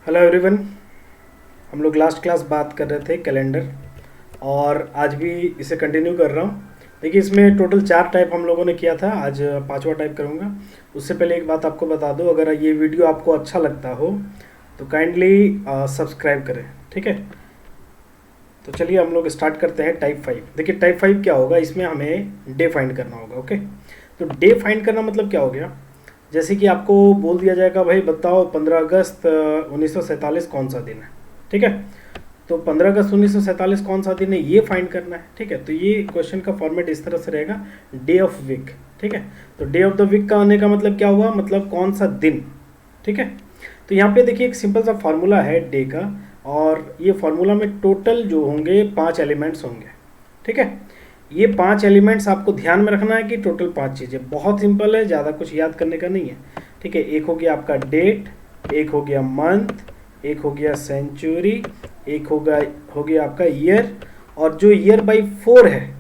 Hello everyone. हम लोग last class बात कर रहे थे कैलेंडर और आज भी इसे कंटिन्यू कर रहा हूँ। देखिए इसमें टोटल 4 टाइप हम लोगों ने किया था, आज 5वां टाइप करूँगा। उससे पहले एक बात आपको बता दूँ, अगर ये वीडियो आपको अच्छा लगता हो तो काइंडली सब्सक्राइब करें, ठीक है। तो चलिए हम लोग स्टार्ट करते हैं टाइप 5। देखिए टाइप 5 क्या होगा, इसमें हमें डे फाइंड करना होगा। ओके, तो डे फाइंड करना मतलब क्या हो गया, जैसे कि आपको बोल दिया जाएगा भाई बताओ 15 अगस्त 1947 कौन सा दिन है, ठीक है। तो 15 अगस्त 1947 कौन सा दिन है ये फाइंड करना है, ठीक है। तो ये क्वेश्चन का फॉर्मेट इस तरह से रहेगा, डे ऑफ वीक, ठीक है। तो डे ऑफ द वीक का आने का मतलब क्या हुआ, मतलब कौन सा दिन, ठीक है। तो यहाँ पे देखिए एक सिंपल सा फार्मूला है डे का, और ये फार्मूला में टोटल जो होंगे 5 एलिमेंट्स होंगे, ठीक है। ये 5 एलिमेंट्स आपको ध्यान में रखना है कि टोटल 5 चीज़ें, बहुत सिंपल है, ज़्यादा कुछ याद करने का नहीं है, ठीक है। एक हो गया आपका डेट, एक हो गया मंथ, एक हो गया सेंचुरी, एक हो गया आपका ईयर, और जो ईयर बाई 4 है,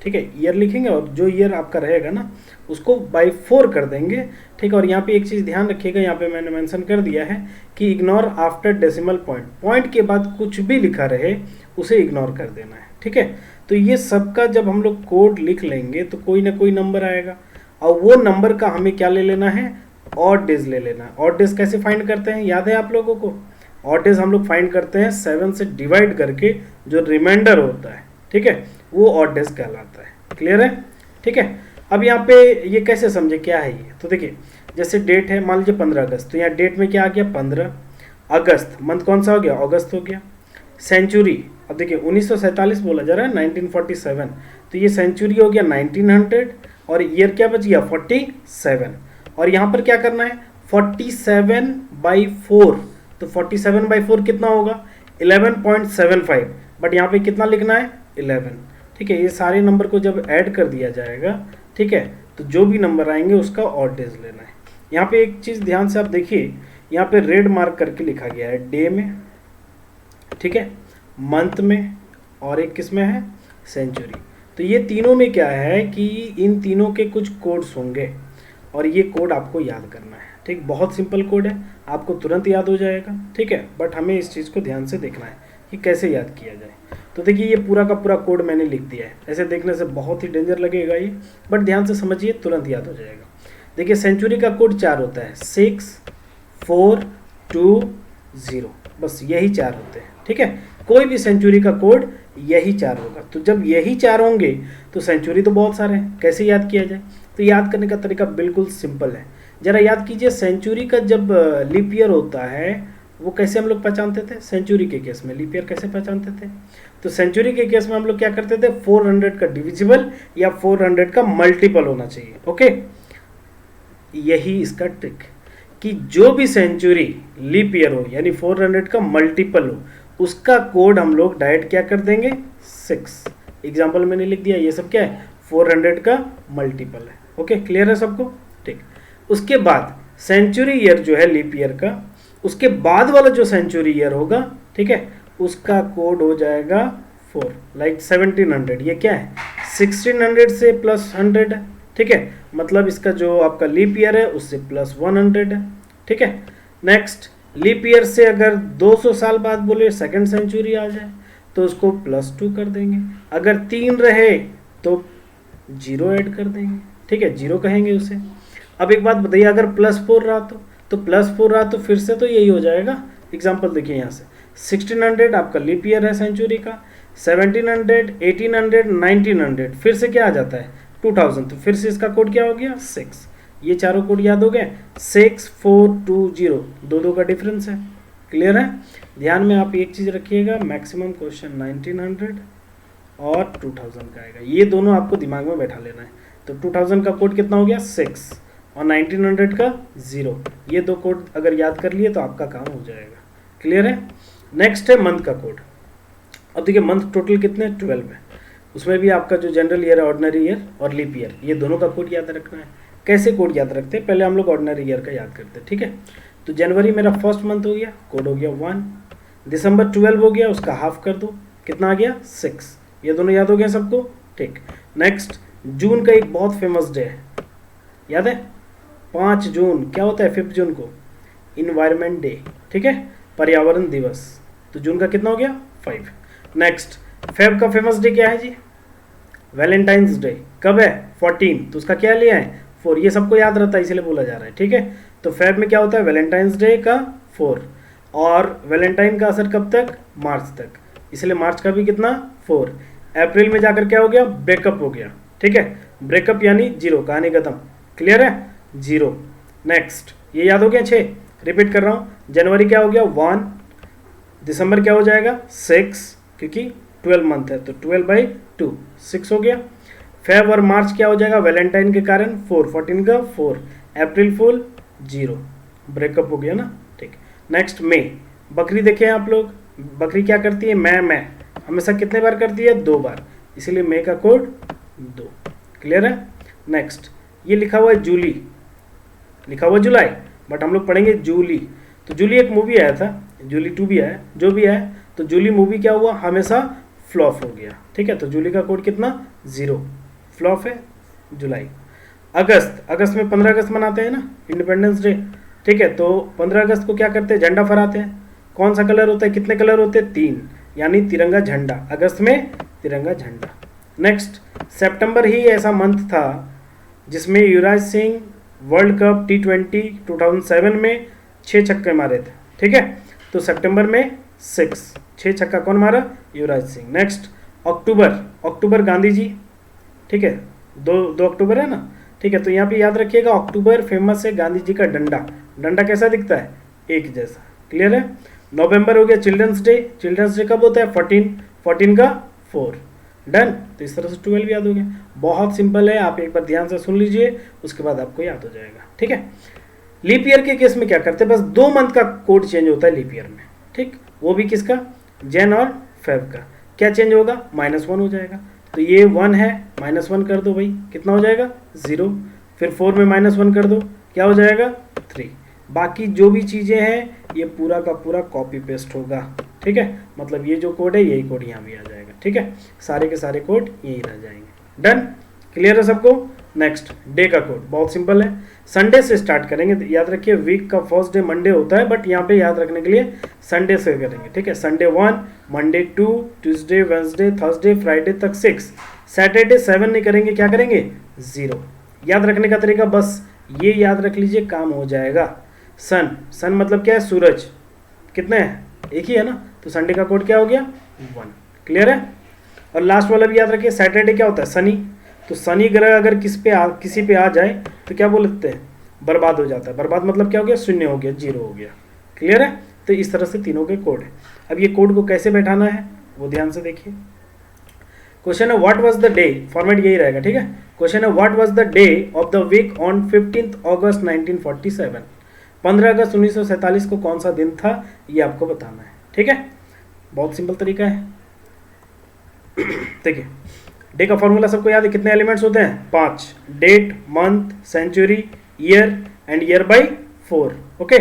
ठीक है, ईयर लिखेंगे और जो ईयर आपका रहेगा ना उसको बाई 4 कर देंगे, ठीक है। और यहाँ पे एक चीज़ ध्यान रखिएगा, यहाँ पे मैंने मेंशन कर दिया है कि ignore after decimal point, point के बाद कुछ भी लिखा रहे उसे इग्नोर कर देना है, ठीक है। तो ये सबका जब हम लोग कोड लिख लेंगे तो कोई ना कोई नंबर आएगा, और वो नंबर का हमें क्या ले लेना है, ऑड डेज ले लेना है। ऑड डेज कैसे फाइंड करते हैं, याद है आप लोगों को? ऑड डेज हम लोग फाइंड करते हैं 7 से डिवाइड करके, जो रिमाइंडर होता है, ठीक है, वो ऑड डेज कहलाता है। क्लियर है, ठीक है। अब यहाँ पे ये कैसे समझे क्या है ये, तो देखिए जैसे डेट है, मान लीजिए 15 अगस्त, तो यहाँ डेट में क्या आ गया 15 अगस्त, मंथ कौन सा हो गया, अगस्त हो गया। सेंचुरी, अब देखिए 1947 बोला जा रहा है, 1947, तो ये सेंचुरी हो गया 1900, और ईयर क्या बच गया 47, और यहाँ पर क्या करना है 47/4, तो 47/4 कितना होगा 11.75, बट यहाँ पे कितना लिखना है 11, ठीक है। ये सारे नंबर को जब ऐड कर दिया जाएगा, ठीक है, तो जो भी नंबर आएंगे उसका ऑड डेज लेना है। यहाँ पे एक चीज़ ध्यान से आप देखिए, यहाँ पे रेड मार्क करके लिखा गया है डे में, ठीक है, मंथ में, और एक किस में है, सेंचुरी। तो ये तीनों में क्या है कि इन तीनों के कुछ कोड्स होंगे, और ये कोड आपको याद करना है, ठीक। बहुत सिंपल कोड है, आपको तुरंत याद हो जाएगा, ठीक है, बट हमें इस चीज़ को ध्यान से देखना है कि कैसे याद किया जाए। तो देखिए ये पूरा का पूरा कोड मैंने लिख दिया है, ऐसे देखने से बहुत ही डेंजर लगेगा ये, बट ध्यान से समझिए, तुरंत याद हो जाएगा। देखिए सेंचुरी का कोड 4 होता है, 6 4 2 0, बस यही 4 होते हैं, ठीक है। कोई भी सेंचुरी का कोड यही 4 होगा। तो जब यही 4 होंगे तो सेंचुरी तो बहुत सारे हैं, कैसे याद किया जाए, तो याद करने का तरीका बिल्कुल सिंपल है। जरा याद कीजिए, सेंचुरी का जब लीप ईयर होता है वो कैसे हम लोग पहचानते थे, सेंचुरी के केस में लीप ईयर कैसे पहचानते थे, तो सेंचुरी के केस में हम लोग क्या करते थे, 400 का डिविजिबल या 400 का मल्टीपल होना चाहिए। ओके, यही इसका ट्रिक, कि जो भी सेंचुरी लीप ईयर हो यानी 400 का मल्टीपल हो, उसका कोड हम लोग डायरेक्ट क्या कर देंगे 6। एग्जाम्पल मैंने लिख दिया, ये सब क्या है 400 का मल्टीपल है। ओके, क्लियर है सबको, ठीक। उसके बाद सेंचुरी ईयर जो है लीप ईयर का, उसके बाद वाला जो सेंचुरी ईयर होगा, ठीक है, उसका कोड हो जाएगा 4, लाइक 1700। ये क्या है 1600 से प्लस 100 है, ठीक है, मतलब इसका जो आपका लीप ईयर है उससे प्लस 100 है, ठीक है। नेक्स्ट, लीप ईयर से अगर 200 साल बाद बोले सेकंड सेंचुरी आ जाए तो उसको +2 कर देंगे, अगर 3 रहे तो 0 ऐड कर देंगे, ठीक है, 0 कहेंगे उसे। अब एक बात बताइए, अगर +4 रहा तो +4 रहा तो फिर से तो यही हो जाएगा। एग्जाम्पल देखिए यहाँ से 1600 आपका लीप ईयर है सेंचुरी का, 1700 1800 1900 फिर से क्या आ जाता है 2000, तो फिर से इसका कोड क्या हो गया 6। ये चारों कोड याद हो गए, 6 4 2 0, दो का डिफरेंस है। क्लियर है, ध्यान में आप एक चीज़ रखिएगा, मैक्सिमम क्वेश्चन 1900 और 2000 का आएगा, ये दोनों आपको दिमाग में बैठा लेना है। तो 2000 का कोड कितना हो गया 6 और 1900 का 0, ये दो कोड अगर याद कर लिए तो आपका काम हो जाएगा। क्लियर है, नेक्स्ट है मंथ का कोड। अब देखिए मंथ टोटल कितने 12 है, उसमें भी आपका जो जनरल ईयर है, ऑर्डिनरी ईयर और लीप ईयर, ये दोनों का कोड याद रखना है। कैसे कोड याद रखते हैं, पहले हम लोग ऑर्डिनरी ईयर का याद करते हैं, ठीक है। तो जनवरी मेरा फर्स्ट मंथ हो गया, कोड हो गया 1, दिसंबर 12 हो गया, उसका हाफ कर दो, कितना आ गया 6, ये दोनों याद हो गया सबको, ठीक। नेक्स्ट, जून का एक बहुत फेमस डे है, याद है 5 जून, क्या होता है 5 जून को, इन्वायरमेंट डे, ठीक है। पर्यावरण दिवस, तो जून का कितना हो गया 5। नेक्स्ट फेब का फेमस डे क्या है जी, वैलेंटाइंस डे, कब है 14, तो उसका क्या लिया है 4, ये सबको याद रहता है इसीलिए बोला जा रहा है, ठीक है। तो फेब में क्या होता है वैलेंटाइंस डे का 4, और वैलेंटाइन का असर कब तक, मार्च तक, इसलिए मार्च का भी कितना 4। अप्रैल में जाकर क्या हो गया, ब्रेकअप हो गया, ठीक है, ब्रेकअप यानी 0, कहानी खत्म, क्लियर है 0। नेक्स्ट ये याद हो गया 6, रिपीट कर रहा हूँ, जनवरी क्या हो गया 1, दिसंबर क्या हो जाएगा 6, क्योंकि 12 मंथ है तो 12/2 6 हो गया। फेब और मार्च क्या हो जाएगा वैलेंटाइन के कारण 4, 14 का 4, अप्रैल फुल 0, ब्रेकअप हो गया ना, ठीक। नेक्स्ट मई, बकरी देखे हैं आप लोग, बकरी क्या करती है मैं हमेशा कितने बार करती है 2 बार, इसीलिए मई का कोड 2, क्लियर है। नेक्स्ट ये लिखा हुआ है जूली, लिखा हुआ जुलाई बट हम लोग पढ़ेंगे जूली, तो जूली एक मूवी आया था, जूली 2 भी आया, जो भी है, तो जूली मूवी क्या हुआ हमेशा फ्लॉप हो गया, ठीक है, तो जूली का कोड कितना 0, फ्लॉप है जुलाई। अगस्त, अगस्त में 15 अगस्त मनाते हैं ना, इंडिपेंडेंस डे, ठीक है, तो 15 अगस्त को क्या करते हैं झंडा फहराते हैं, कौन सा कलर होता है, कितने कलर होते हैं 3, यानी तिरंगा झंडा, अगस्त में तिरंगा झंडा। नेक्स्ट सितंबर ही ऐसा मंथ था जिसमें Yuvraj Singh world cup T20 2007 में 6 छक्के मारे थे, ठीक है, तो सितंबर में 6 छक्का कौन मारा, युवराज सिंह। नेक्स्ट अक्टूबर, अक्टूबर गांधी जी, ठीक है, 2 अक्टूबर है ना, ठीक है, तो यहाँ पे याद रखिएगा अक्टूबर फेमस है गांधी जी का डंडा, डंडा कैसा दिखता है एक जैसा, क्लियर है। नवंबर हो गया चिल्ड्रंस डे, चिल्ड्रंस डे कब होता है 14 का 4, डन, तो इस तरह से 12 याद हो गया, बहुत सिंपल है, आप एक बार ध्यान से सुन लीजिए उसके बाद आपको याद हो जाएगा, ठीक है। लीप ईयर के केस में क्या करते हैं, बस 2 मंथ का कोड चेंज होता है लीप ईयर में, ठीक, वो भी किसका, जैन और फेब का, क्या चेंज होगा -1 हो जाएगा, तो ये 1 है -1 कर दो भाई, कितना हो जाएगा 0, फिर 4 में -1 कर दो, क्या हो जाएगा 3, बाकी जो भी चीज़ें हैं ये पूरा का पूरा कॉपी पेस्ट होगा, ठीक है, मतलब ये जो कोड है यही कोड यहाँ भी आ जाएगा, ठीक है, सारे के सारे कोड यही रह जाएंगे, डन, क्लियर है सबको। नेक्स्ट डे का कोड बहुत सिंपल है, संडे से स्टार्ट करेंगे, तो याद रखिए वीक का फर्स्ट डे मंडे होता है, बट यहाँ पे याद रखने के लिए संडे से करेंगे, ठीक है, Sunday 1, Monday 2, Tuesday, Wednesday, Thursday, Friday तक 6, सैटरडे 7 नहीं करेंगे, क्या करेंगे 0। याद रखने का तरीका बस ये याद रख लीजिए, काम हो जाएगा। सन, सन मतलब क्या है सूरज, कितने हैं एक ही है ना, तो संडे का कोड क्या हो गया 1, क्लियर है। और लास्ट वाला भी याद रखिए, सैटरडे क्या होता है शनि, तो शनि ग्रह अगर किसी पे आ जाए तो क्या बोलते हैं बर्बाद हो जाता है, बर्बाद मतलब क्या हो गया 0 हो गया, 0 हो गया, क्लियर है। तो इस तरह से तीनों के कोड है। अब ये कोड को कैसे बैठाना है वो ध्यान से देखिए। क्वेश्चन है what was the day, format यही रहेगा, ठीक है। क्वेश्चन है what was the day of the week on 15 अगस्त 1947, 15 अगस्त 1947 को कौन सा दिन था ये आपको बताना है, ठीक है, बहुत सिंपल तरीका है। देखिए डे का फॉर्मूला सबको याद है, कितने एलिमेंट्स होते हैं 5, date, month, century, year and year by 4, okay.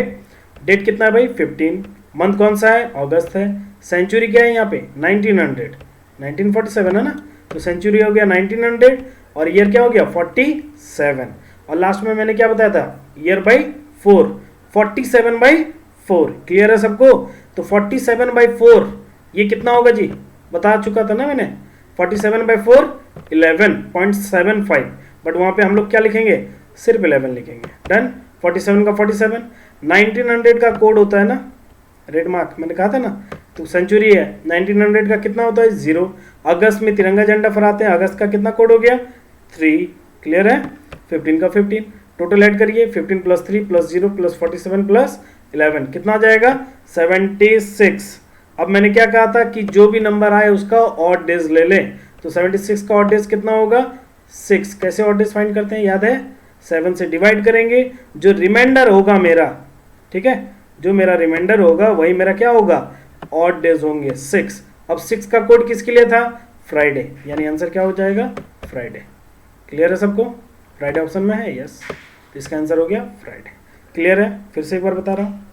Date कितना है भाई 15, मंथ कौन सा है अगस्त है, सेंचुरी क्या है यहाँ पे 1947 है ना, तो सेंचुरी हो गया 1900 और ईयर क्या हो गया 47, और लास्ट में मैंने क्या बताया था ईयर बाई 4, 47/4, क्लियर है सबको। तो 47/4 ये कितना होगा जी, बता चुका था ना मैंने, 47/4 11.75, बट वहाँ पे हम लोग क्या लिखेंगे सिर्फ 11 लिखेंगे, डन। 47 का 47, 1900 का कोड होता है ना रेड मार्क, मैंने कहा था ना, तो सेंचुरी है, 1900 का कितना होता है 0, अगस्त में तिरंगा झंडा फहराते हैं, अगस्त का कितना कोड हो गया 3, क्लियर है। 15 का 15, टोटल ऐड करिए 15 + 3 + 0 + 47 + 11 कितना आ जाएगा 76। अब मैंने क्या कहा था कि जो भी नंबर आए उसका ऑड डेज ले लें, तो 76 का ऑड डेज कितना होगा 6, कैसे ऑड डेज फाइंड करते हैं याद है 7 से डिवाइड करेंगे, जो रिमाइंडर होगा मेरा, ठीक है, जो मेरा रिमाइंडर होगा वही मेरा क्या होगा ऑड डेज होंगे 6। अब 6 का कोड किसके लिए था फ्राइडे, यानी आंसर क्या हो जाएगा फ्राइडे, क्लियर है सबको, फ्राइडे ऑप्शन में है यस, तो इसका आंसर हो गया फ्राइडे, क्लियर है। फिर से एक बार बता रहा हूँ,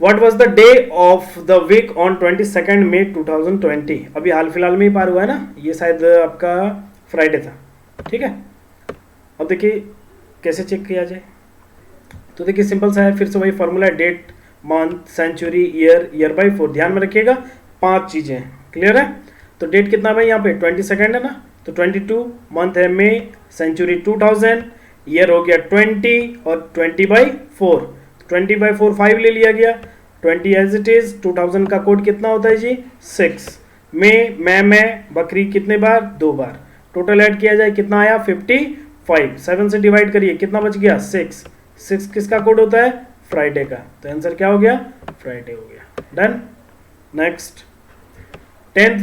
what was the day of the week on 22 May 2020, अभी हाल फिलहाल में ही पार हुआ है ना, ये शायद आपका फ्राइडे था, ठीक है। अब देखिए कैसे चेक किया जाए, तो देखिए सिंपल सा है, फिर से वही फॉर्मूला है, date month, century, year, year by 4, ध्यान में रखिएगा 5 चीज़ें हैं। क्लियर है? तो डेट कितना भाई यहाँ पे 22 है ना, तो 22, मंथ है मई, सेंचुरी 2000, ईयर हो गया 20 और 20/4, 20/4 5 ले लिया गया, 20 एज इट इज। 2000 का कोड कितना होता है जी 6, मैं बकरी कितने बार 2 बार, टोटल ऐड किया जाए कितना आया 55, 7 से डिवाइड करिए कितना बच गया 6, 6 किसका कोड होता है फ्राइडे का, तो आंसर क्या हो गया फ्राइडे हो गया। डन। नेक्स्ट 10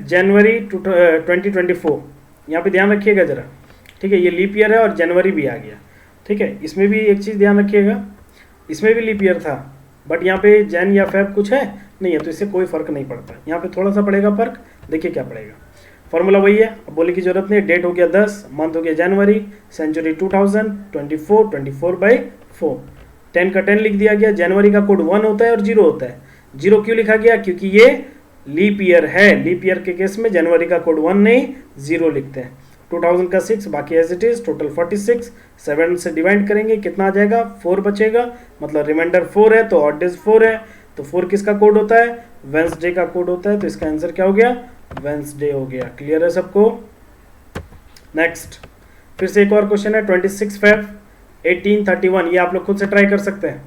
जनवरी 2024, यहाँ पे ध्यान रखिएगा जरा, ठीक है, ये लीप ईयर है और जनवरी भी आ गया, ठीक है। इसमें भी एक चीज़ ध्यान रखिएगा, इसमें भी लीप ईयर था बट यहाँ पे जैन या फेब कुछ है नहीं है, तो इससे कोई फर्क नहीं पड़ता। यहाँ पे थोड़ा सा पड़ेगा फर्क, देखिए क्या पड़ेगा। फॉर्मूला वही है, अब बोलने की जरूरत नहीं। डेट हो गया 10, मंथ हो गया जनवरी, सेंचुरी 2000, 24, 24/4, 10 का 10 लिख दिया गया। जनवरी का कोड 1 होता है और 0 होता है। 0 क्यों लिखा गया, क्योंकि ये लीप ईयर है। लीप ईयर के केस में जनवरी का कोड 1 नहीं 0 लिखते हैं। 2000 का 6 बाकी एज इट इज, टोटल 46, 7 से डिवाइड करेंगे कितना आ जाएगा 4 बचेगा, मतलब रिमाइंडर 4 है तो ऑड डेज 4 है, तो 4 किसका कोड होता है वेंसडे का कोड होता है, तो इसका आंसर क्या हो गया वेंसडे हो गया। क्लियर है सबको? नेक्स्ट फिर से एक और क्वेश्चन है 26 फेब 1831, ये आप लोग खुद से ट्राई कर सकते हैं,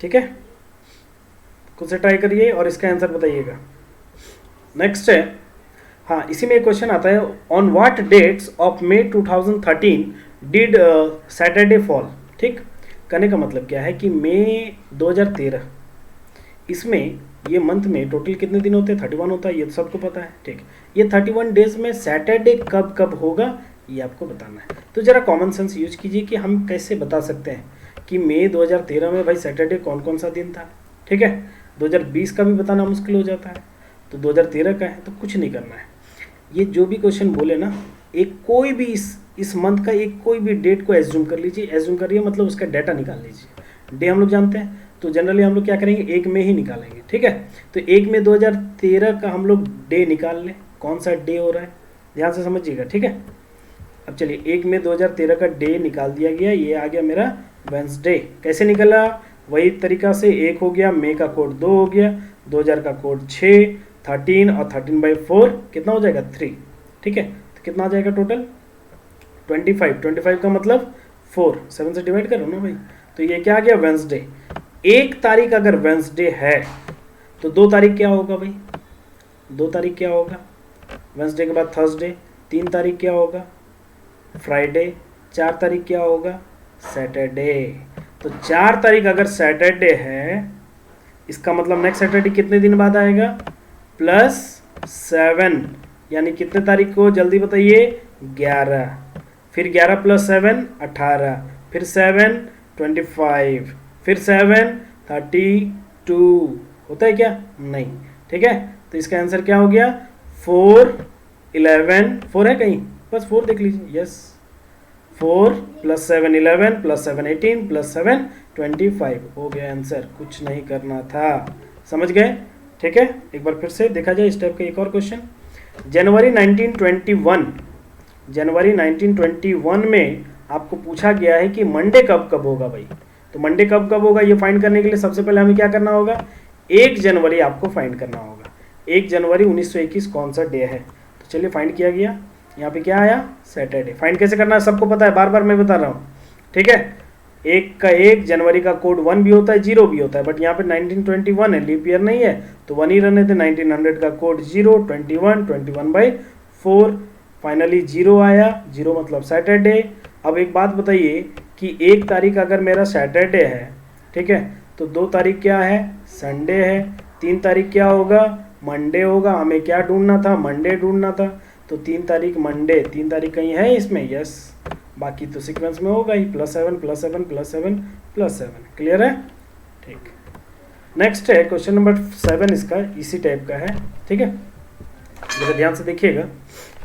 ठीक है, खुद से ट्राई करिए और इसका आंसर बताइएगा। नेक्स्ट है, हाँ इसी में एक क्वेश्चन आता है, on what dates of May 2013 did Saturday fall. ठीक, कहने का मतलब क्या है कि मई 2013 इसमें ये मंथ में टोटल कितने दिन होते हैं 31 होता है, ये तो सबको पता है। ठीक, ये 31 डेज में सैटरडे कब कब होगा ये आपको बताना है। तो ज़रा कॉमन सेंस यूज कीजिए कि हम कैसे बता सकते हैं कि मई 2013 में भाई सैटरडे कौन कौन सा दिन था। ठीक है, 2020 का भी बताना मुश्किल हो जाता है, तो 2013 का है तो कुछ नहीं करना है। ये जो भी क्वेश्चन बोले ना, एक कोई भी इस मंथ का एक कोई भी डेट को एज्यूम कर लीजिए। एज्यूम करिए मतलब उसका डाटा निकाल लीजिए। डे हम लोग जानते हैं तो जनरली हम लोग क्या करेंगे 1 में ही निकालेंगे। ठीक है, तो 1 में 2013 का हम लोग डे निकाल लें, कौन सा डे हो रहा है ध्यान से समझिएगा। ठीक है, अब चलिए 1 में 2013 का डे निकाल दिया गया, ये आ गया मेरा वेंसडे। कैसे निकला, वही तरीका से 1 हो गया, मई का कोड 2 हो गया, 2000 का कोड 6, 13 और 13/4 कितना हो जाएगा 3। ठीक है, तो कितना आ जाएगा टोटल 25। 25 का मतलब 4, 7 से डिवाइड करो ना भाई, तो ये क्या आ गया वेंसडे। 1 तारीख अगर वेंसडे है तो 2 तारीख क्या होगा भाई, 2 तारीख क्या होगा वेंसडे के बाद थर्सडे, 3 तारीख क्या होगा फ्राइडे, 4 तारीख क्या होगा सैटरडे। तो 4 तारीख अगर सैटरडे है इसका मतलब नेक्स्ट सैटरडे कितने दिन बाद आएगा +7, यानी कितने तारीख को जल्दी बताइए 11, फिर 11 + 7 18, फिर 7 25, फिर 7 32 होता है क्या नहीं। ठीक है, तो इसका आंसर क्या हो गया 4 11, 4 है कहीं बस 4 देख लीजिए, यस 4 + 7 11 + 7 18 + 7 25 हो गया आंसर, कुछ नहीं करना था। समझ गए? ठीक है, एक बार फिर से देखा जाए इस टाइप का एक और क्वेश्चन। जनवरी 1921 में आपको पूछा गया है कि मंडे कब कब होगा भाई। तो मंडे कब कब होगा ये फाइंड करने के लिए सबसे पहले हमें क्या करना होगा 1 जनवरी आपको फाइंड करना होगा। 1 जनवरी 1921 कौन सा डे है, तो चलिए फाइंड किया गया। यहाँ पे क्या आया सैटरडे। फाइंड कैसे करना है सबको पता है, बार बार मैं बता रहा हूँ। ठीक है, 1 जनवरी का कोड 1 भी होता है 0 भी होता है, बट यहाँ पे 1921 है, लीप ईयर नहीं है तो 1 ही रहने थे। 1900 का कोड 0, 21, 21/4, फाइनली 0 आया, 0 मतलब सैटरडे। अब एक बात बताइए कि 1 तारीख अगर मेरा सैटरडे है, ठीक है, तो 2 तारीख क्या है संडे है, 3 तारीख क्या होगा मंडे होगा। हमें क्या ढूंढना था मंडे ढूंढना था, तो 3 तारीख मंडे, 3 तारीख कहीं है इसमें, यस, बाकी तो सीक्वेंस में होगा ही +7 +7 +7 +7। क्लियर है? ठीक, नेक्स्ट है क्वेश्चन नंबर 7, इसका इसी टाइप का है। ठीक है, जरा ध्यान से देखिएगा।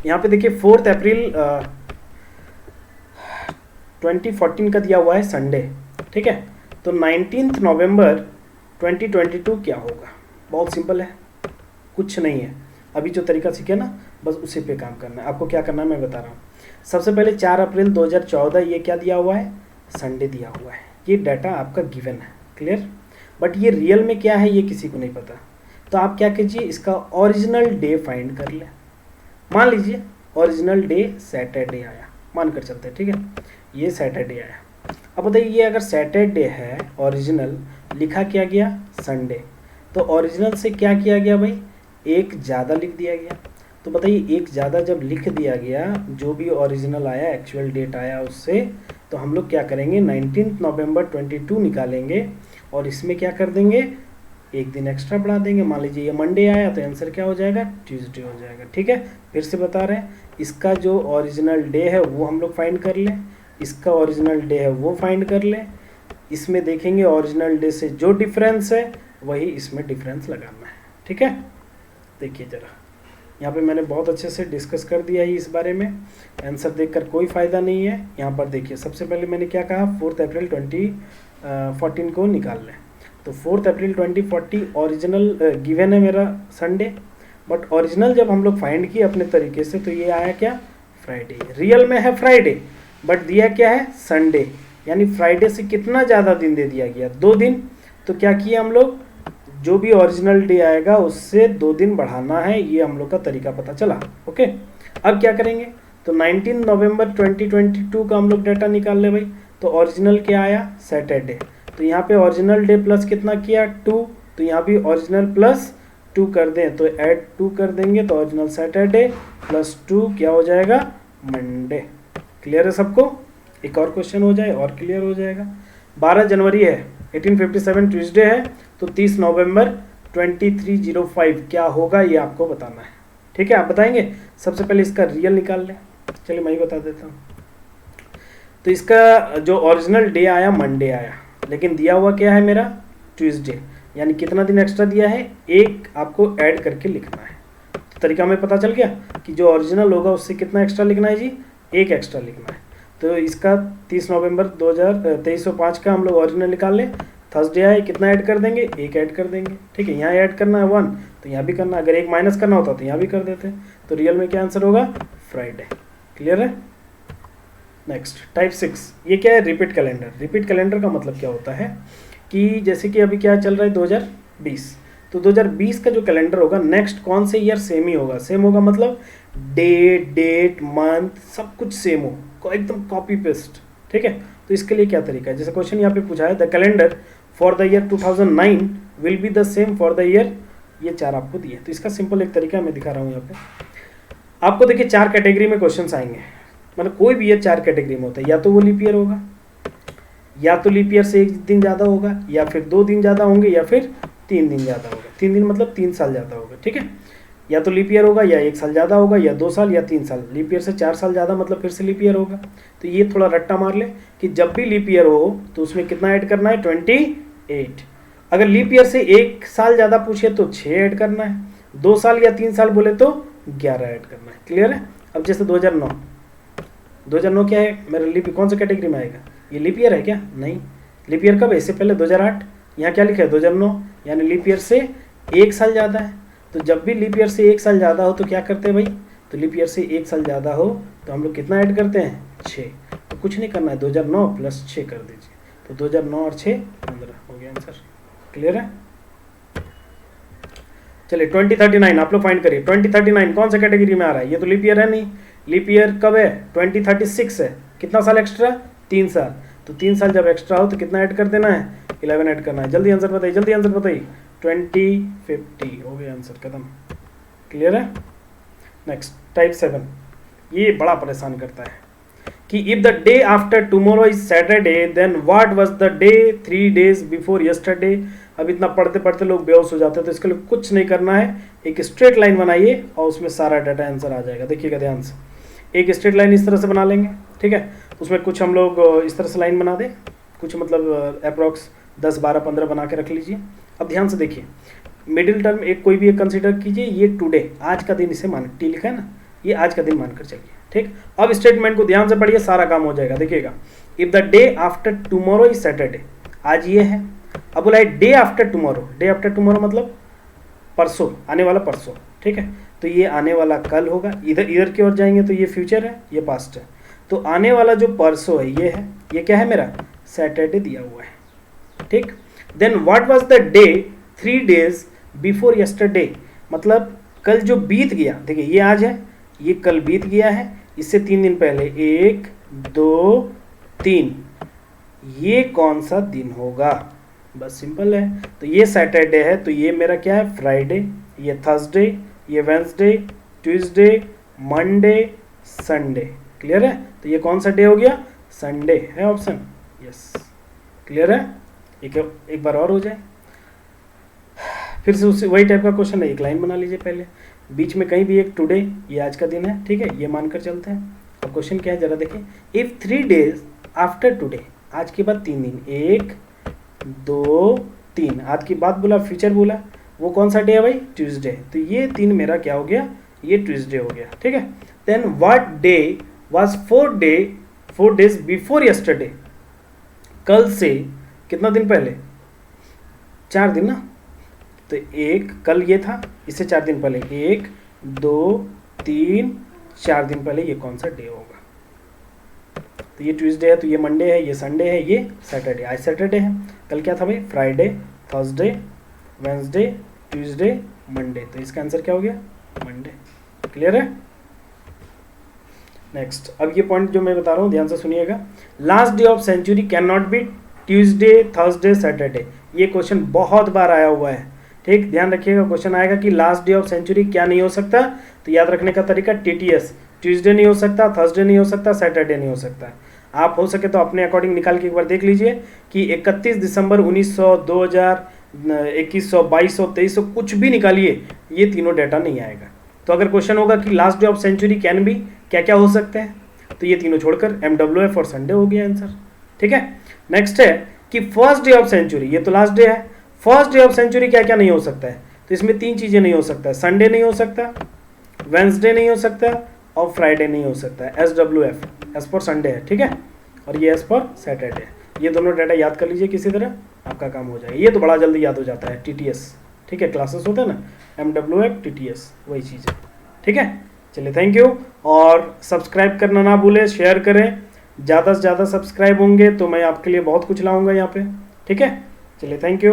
यहाँ पे देखिए 4 अप्रैल 2014 का दिया हुआ है संडे। ठीक है, तो 19 नवंबर 2022 क्या होगा। बहुत सिंपल है, कुछ नहीं है, अभी जो तरीका सीखे ना बस उसी पे काम करना है। आपको क्या करना है मैं बता रहा हूँ। सबसे पहले 4 अप्रैल 2014 ये क्या दिया हुआ है संडे दिया हुआ है, ये डाटा आपका गिवन है, क्लियर। बट ये रियल में क्या है ये किसी को नहीं पता, तो आप क्या कीजिए, इसका ओरिजिनल डे फाइंड कर लें। मान लीजिए ओरिजिनल डे सैटरडे आया, मान कर चलते हैं, ठीक है, ये सैटरडे आया। अब बताइए ये अगर सैटरडे है ओरिजिनल, लिखा क्या गया संडे, तो ओरिजिनल से क्या किया गया भाई, एक ज़्यादा लिख दिया गया। तो बताइए एक ज़्यादा जब लिख दिया गया, जो भी ओरिजिनल आया एक्चुअल डेट आया उससे, तो हम लोग क्या करेंगे 19 नवंबर 22 निकालेंगे और इसमें क्या कर देंगे, एक दिन एक्स्ट्रा बढ़ा देंगे। मान लीजिए ये मंडे आया तो आंसर क्या हो जाएगा, ट्यूसडे हो जाएगा, ठीक है। फिर से बता रहे हैं, इसका जो ओरिजिनल डे है वो हम लोग फाइंड कर लें, इसका ओरिजिनल डे है वो फाइंड कर लें, इसमें देखेंगे ओरिजिनल डे से जो डिफरेंस है वही इसमें डिफरेंस लगाना है, ठीक है। देखिए ज़रा यहाँ पे मैंने बहुत अच्छे से डिस्कस कर दिया है इस बारे में, आंसर देखकर कोई फ़ायदा नहीं है। यहाँ पर देखिए सबसे पहले मैंने क्या कहा, 4 अप्रैल 2014 को निकाल लें। तो 4 अप्रैल 2040 ओरिजिनल गिवन है मेरा संडे, बट ओरिजिनल जब हम लोग फाइंड किए अपने तरीके से तो ये आया क्या, फ्राइडे। रियल में है फ्राइडे बट दिया क्या है, संडे, यानी फ्राइडे से कितना ज़्यादा दिन दे दिया गया, 2 दिन। तो क्या किया हम लोग, जो भी ओरिजिनल डे आएगा उससे 2 दिन बढ़ाना है, ये हम लोग का तरीका पता चला, ओके। अब क्या करेंगे, तो 19 नवंबर 2022 का हम लोग डाटा निकाल ले भाई। तो ओरिजिनल क्या आया, सैटरडे, तो यहाँ पे ओरिजिनल डे प्लस कितना किया 2, तो यहाँ भी ओरिजिनल प्लस 2 कर दें, तो ऐड 2 कर देंगे, तो ओरिजिनल सैटरडे प्लस 2 क्या हो जाएगा, मंडे। क्लियर है सबको, एक और क्वेश्चन हो जाए और क्लियर हो जाएगा। 12 जनवरी है, 1857 ट्यूसडे है, तो 30 नवंबर 2305 क्या होगा ये आपको बताना है, ठीक है। आप बताएंगे, सबसे पहले इसका रियल निकाल लें, चलिए मैं ही बता देता हूँ। तो इसका जो ओरिजिनल डे आया मंडे आया, लेकिन दिया हुआ क्या है मेरा, ट्यूसडे, यानी कितना दिन एक्स्ट्रा दिया है, एक आपको ऐड करके लिखना है। तो तरीका में पता चल गया कि जो ओरिजिनल होगा उससे कितना एक्स्ट्रा लिखना है जी, एक एक्स्ट्रा लिखना है। तो इसका 30 नवंबर 2305 का हम लोग ओरिजिनल निकाल लें, थर्सडे आए कितना ऐड कर देंगे, एक ऐड कर देंगे, ठीक है। यहाँ ऐड करना है 1, तो यहाँ भी करना, अगर एक माइनस करना होता तो यहाँ भी कर देते। तो रियल में क्या आंसर होगा, फ्राइडे। क्लियर है। नेक्स्ट टाइप 6, ये क्या है, रिपीट कैलेंडर। रिपीट कैलेंडर का मतलब क्या होता है कि जैसे कि अभी क्या चल रहा है 2020, तो 2020 का जो कैलेंडर होगा नेक्स्ट कौन से ईयर सेम ही होगा। सेम होगा मतलब डेट मंथ सब कुछ सेम हो, एकदम कॉपी पेस्ट, ठीक है। तो इसके लिए क्या तरीका है, जैसे क्वेश्चन यहाँ पे पूछा है, the calendar for the year 2009 will be the same for the year, ये 4 आपको दिए। तो इसका सिंपल एक तरीका मैं दिखा रहा हूँ यहाँ पे आपको। देखिए 4 कैटेगरी में क्वेश्चन आएंगे, मतलब कोई भी ईयर 4 कैटेगरी में होता है, या तो वो लीप ईयर होगा, या तो लीप ईयर से 1 दिन ज़्यादा होगा, या फिर 2 दिन ज़्यादा होंगे, या फिर 3 दिन ज़्यादा होगा। 3 दिन मतलब 3 साल ज़्यादा होगा, ठीक है। या तो लीप ईयर होगा, या 1 साल ज़्यादा होगा, या 2 साल, या 3 साल। लीप ईयर से 4 साल ज़्यादा मतलब फिर से लीप ईयर होगा। तो ये थोड़ा रट्टा मार ले कि जब भी लीप ईयर हो तो उसमें कितना ऐड करना है, 28। अगर लीप ईयर से 1 साल ज़्यादा पूछे तो 6 ऐड करना है, 2 साल या 3 साल बोले तो 11 ऐड करना है। क्लियर है। अब जैसे 2009 क्या है मेरा, लीप कौन सा कैटेगरी में आएगा, ये लीप ईयर है क्या, नहीं। लीप ईयर कब है, इससे पहले 2008, यहाँ क्या लिखा है 2009, यानी लीप ईयर से 1 साल ज़्यादा है। तो जब भी लीप ईयर से 1 साल ज़्यादा हो तो क्या करते हैं भाई, तो लीप ईयर से 1 साल ज़्यादा हो तो हम लोग कितना ऐड करते हैं, 6। तो कुछ नहीं करना है, 2009 प्लस 6 कर दीजिए, तो 2009 और 6 15 हो गया आंसर। क्लियर है। चलिए 2039 आप लोग फाइंड करिए। 2039 कौन सा कैटेगरी में आ रहा है, ये तो लीप ईयर है नहीं। लीप ईयर कब है, 2036 है, कितना साल एक्स्ट्रा, 3 साल। तो 3 साल जब एक्स्ट्रा हो तो कितना ऐड कर देना है, 11 ऐड करना है। जल्दी आंसर बताइए, जल्दी आंसर बताइए। 2050 हो गया आंसर, खत्म। क्लियर है। नेक्स्ट टाइप 7, ये बड़ा परेशान करता है कि if the day after tomorrow is Saturday then what was the day 3 days before yesterday. अब इतना पढ़ते पढ़ते लोग बेहोश हो जाते हैं, तो इसके लिए कुछ नहीं करना है, एक स्ट्रेट लाइन बनाइए और उसमें सारा डाटा आंसर आ जाएगा। देखिएगा ध्यान से, एक स्ट्रेट लाइन इस तरह से बना लेंगे, ठीक है। उसमें कुछ हम लोग इस तरह से लाइन बना दें, कुछ मतलब अप्रॉक्स 10 12 15 बना के रख लीजिए। अब ध्यान से देखिए, मिडिल टर्म एक कोई भी एक कंसीडर कीजिए, ये टुडे आज का दिन इसे मान, टी लिखा है ना, ये आज का दिन मानकर चलिए, ठीक। अब स्टेटमेंट को ध्यान से पढ़िए, सारा काम हो जाएगा। देखिएगा, if the day after tomorrow is Saturday, आज ये है। अब बोला है day after tomorrow, day after tomorrow मतलब परसों, आने वाला परसों, ठीक है। तो ये आने वाला कल होगा, इधर की ओर जाएंगे तो ये फ्यूचर है, ये पास्ट है। तो आने वाला जो परसों है ये क्या है मेरा सैटरडे दिया हुआ है, ठीक। Then what was the day 3 days before yesterday, मतलब कल जो बीत गया, देखिए ये आज है, ये कल बीत गया है, इससे 3 दिन पहले 1 2 3, ये कौन सा दिन होगा, बस सिंपल है। तो ये सैटरडे है तो ये मेरा क्या है फ्राइडे, ये थर्सडे, ये Wednesday, Tuesday, Monday, Sunday, clear है। तो ये कौन सा डे हो गया, संडे है ऑप्शन, यस क्लियर है। एक बार और हो जाए, फिर से उससे वही टाइप का क्वेश्चन है, एक लाइन बना लीजिए पहले, बीच में कहीं भी एक टुडे, ये आज का दिन है, ठीक है, ये मानकर चलते हैं। अब क्वेश्चन क्या है जरा देखिए, इफ 3 days आफ्टर टुडे, आज के बाद 3 दिन, 1 2 3, आज की बात बोला, फ्यूचर बोला, वो कौन सा डे है भाई, ट्यूसडे। तो ये 3 मेरा क्या हो गया, ये ट्यूसडे हो गया, ठीक है। Then what day was 4 days before yesterday, कल से कितना दिन पहले, 4 दिन ना, तो एक कल ये था, इससे 4 दिन पहले 1 2 3 4 दिन पहले ये कौन सा डे होगा। तो ये ट्यूसडे है तो ये मंडे है, ये संडे है, ये सैटरडे, आज सैटरडे है, कल क्या था भाई Friday, Thursday, Wednesday, Tuesday, Monday, तो इसका आंसर क्या हो गया मंडे, क्लियर है। नेक्स्ट, अब ये पॉइंट जो मैं बता रहा हूँ ध्यान से सुनिएगा, last day of century can not be Tuesday, Thursday, Saturday, ये क्वेश्चन बहुत बार आया हुआ है, ठीक, ध्यान रखिएगा। क्वेश्चन आएगा कि लास्ट डे ऑफ सेंचुरी क्या नहीं हो सकता, तो याद रखने का तरीका TTS, ट्यूसडे नहीं हो सकता, थर्सडे नहीं हो सकता, सैटरडे नहीं हो सकता। आप हो सके तो अपने अकॉर्डिंग निकाल के एक बार देख लीजिए कि 31 दिसंबर 1900, 2000, 2100, 2200, 2300 कुछ भी निकालिए, ये तीनों डाटा नहीं आएगा। तो अगर क्वेश्चन होगा कि last day of century can be, क्या क्या हो सकते हैं, तो ये तीनों छोड़कर MWF और संडे हो गया आंसर, ठीक है। नेक्स्ट है कि फर्स्ट डे ऑफ सेंचुरी, ये तो लास्ट डे है, फर्स्ट डे ऑफ सेंचुरी क्या क्या नहीं हो सकता है, तो इसमें 3 चीज़ें नहीं हो सकता है, संडे नहीं हो सकता, वेंसडे नहीं हो सकता और फ्राइडे नहीं हो सकता है। SWF एज पर संडे है, ठीक है, और ये एज पर सैटरडे है। ये दोनों डाटा याद कर लीजिए किसी तरह, आपका काम हो जाएगा। ये तो बड़ा जल्दी याद हो जाता है, TTS, ठीक है, क्लासेस होते हैं ना, MWF TTS वही चीज़ है, ठीक है। चलिए थैंक यू, और सब्सक्राइब करना ना भूलें, शेयर करें, ज़्यादा से ज़्यादा सब्सक्राइब होंगे तो मैं आपके लिए बहुत कुछ लाऊंगा यहाँ पे, ठीक है। चलिए थैंक यू।